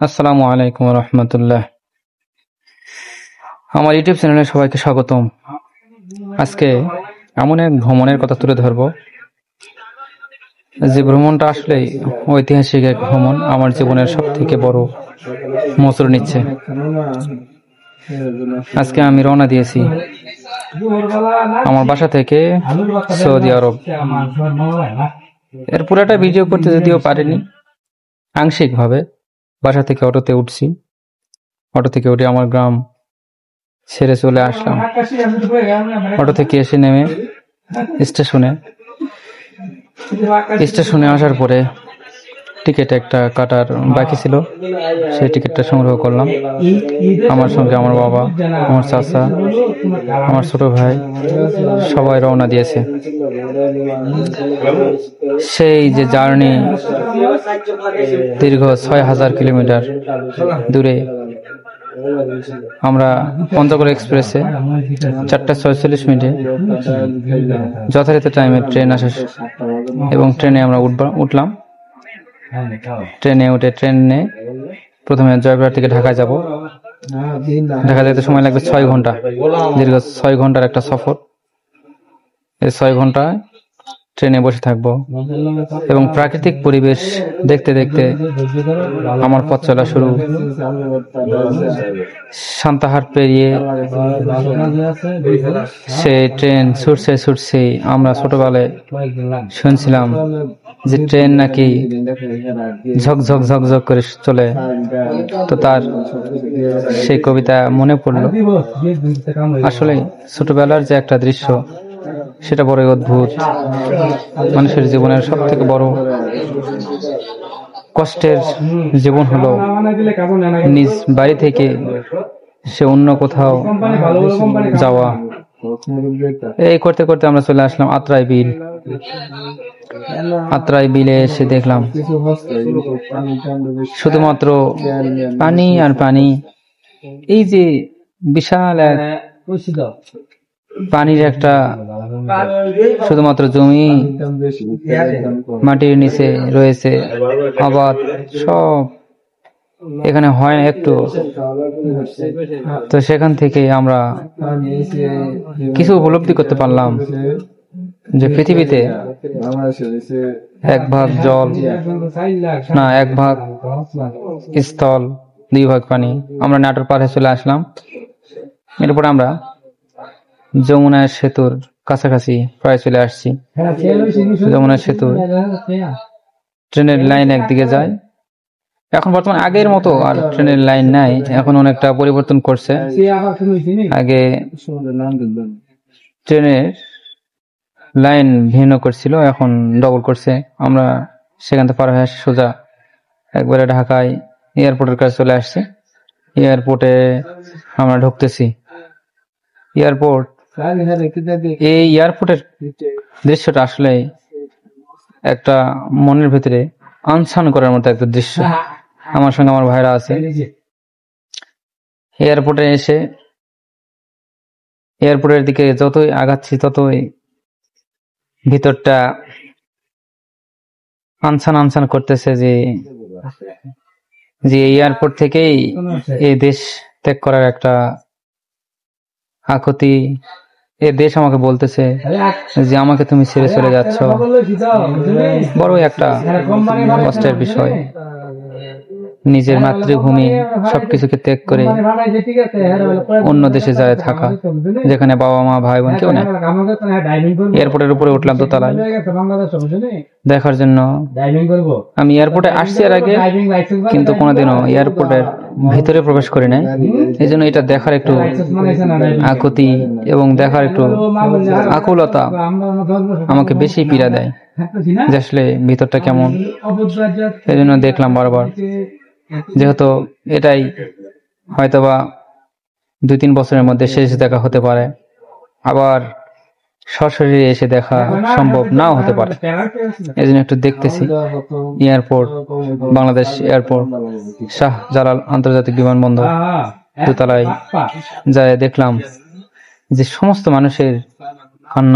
আসসালামু আলাইকুম রহমতুল্লাহ। আমার ইউটিউব চ্যানেলে সবাইকে স্বাগতম। আজকে এমন এক ভ্রমণের কথা তুলে ধরব, যে ভ্রমণটা আসলে ঐতিহাসিক এক ভ্রমণ, আমার জীবনের সব থেকে বড় মোচড় নিচ্ছে। আজকে আমি রওনা দিয়েছি আমার বাসা থেকে সৌদি আরব। এর পুরাটা ভিডিও করতে যদিও পারিনি, আংশিক ভাবে। বাসা থেকে অটোতে উঠছি, অটো থেকে উঠে আমার গ্রাম ছেড়ে চলে আসলাম। অটো থেকে এসে নেমে স্টেশনে আসার পরে টিকিট একটা কাটার বাকি ছিল, সেই টিকিটটা সংগ্রহ করলাম। আমার সঙ্গে আমার বাবা, আমার চাচা, আমার ছোট ভাই সবাই রওনা দিয়েছে। সেই যে জার্নি, দীর্ঘ ৬,০০০ কিলোমিটার দূরে, আমরা পঞ্চগড় এক্সপ্রেসে ৪:৪৬ যথারীতি টাইমে ট্রেন আসে এবং ট্রেনে আমরা উঠলাম। ট্রেনে উঠে প্রথমে জয়পুরহাট থেকে ঢাকায় যাব। ঢাকা যেতে সময় লাগবে ৬ ঘন্টা, দীর্ঘ ৬ ঘন্টার একটা সফর। এই ৬ ঘন্টায় ট্রেনে বসে থাকবো এবং প্রাকৃতিক পরিবেশ দেখতে দেখতে আমার পথ চলা শুরু। সান্তাহার পেরিয়ে সে ট্রেন ছুটছে। আমরা ছোটবেলায় শুনছিলাম যে ট্রেন নাকি ঝকঝক করে চলে, তো তার সেই কবিতা মনে পড়লো। আসলে ছোটবেলার যে একটা দৃশ্য, সেটা বড়ই অদ্ভুত। মানুষের জীবনের সব থেকে বড় কষ্টের জীবন হলো নিজ বাড়ি থেকে সে অন্য কোথাও যাওয়া। এই করতে করতে আমরা চলে আসলাম আত্রাই বিল। আত্রাই বিলে এসে দেখলাম শুধুমাত্র পানি আর পানি। এই যে বিশাল এক পানির একটা শুধুমাত্র জমি, মাটির নিচে রয়েছে আবাদ, সব এখানে হয় না একটু। তো সেখান থেকে আমরা কিছু উপলব্ধি করতে পারলাম যে পৃথিবীতে 1 ভাগ জল না, 1 ভাগ স্থল, 2 ভাগ পানি। আমরা নাটোর পাড়ে চলে আসলাম। এরপর আমরা যমুনা সেতুর কাছাকাছি প্রায় চলে আসছি। যমুনা সেতু ট্রেনের লাইন একদিকে যায়। এখন বর্তমানে আগের মতো আর ট্রেনের লাইন নাই, এখন অনেকটা পরিবর্তন করছে। আগে ট্রেনের লাইন ভিন্ন করছিল, এখন ডবল করছে। আমরা সেখান থেকে পার হয়ে আসি সোজা একবারে ঢাকায় এয়ারপোর্টের কাছে চলে আসছি। এয়ারপোর্টে আমরা ঢুকতেছি। এই এয়ারপোর্টের দৃশ্যটা আসলে একটা মনের ভিতরে আনসান করার মতো একটা দৃশ্য। আমার সঙ্গে আমার ভাইরা আছে। এয়ারপোর্টে এসে এয়ারপোর্টের দিকে যতই আগাচ্ছি ততই ভিতরটা আনসান করতেছে যে এয়ারপোর্ট থেকেই এই দেশ ত্যাগ করার একটা আকুতি। এ দেশ আমাকে বলতেছে যে আমাকে তুমি ছেড়ে চলে যাচ্ছ। বড়ই একটা কষ্টের বিষয়, নিজের মাতৃভূমি সবকিছুকে ত্যাগ করে অন্য দেশে যায় থাকা, যেখানে বাবা মা ভাই বোন কেউ নেই। এয়ারপোর্টের উপরে উঠলাম দোতলায় দেখার জন্য। আমি এয়ারপোর্টে আসছি এর আগে, কিন্তু কোনোদিনও এয়ারপোর্টের ভিতরে প্রবেশ করি নাই। এই জন্য এটা দেখার একটু আকুতি এবং দেখার একটু আকুলতা আমাকে বেশি পীড়া দেয়, যে আসলে ভিতরটা কেমন। এই জন্য দেখলাম বারবার, যেহেতু এটাই হয়তোবা 2-3 বছরের মধ্যে শেষ দেখা হতে পারে, আবার সরাসরি এসে দেখা সম্ভব নাও হতে পারে। এই জন্য একটু দেখতেছি। এয়ারপোর্ট, বাংলাদেশ এয়ারপোর্ট, শাহজালাল আন্তর্জাতিক বিমানবন্দর, দোতলায় যায় দেখলাম যে সমস্ত মানুষের কান্না।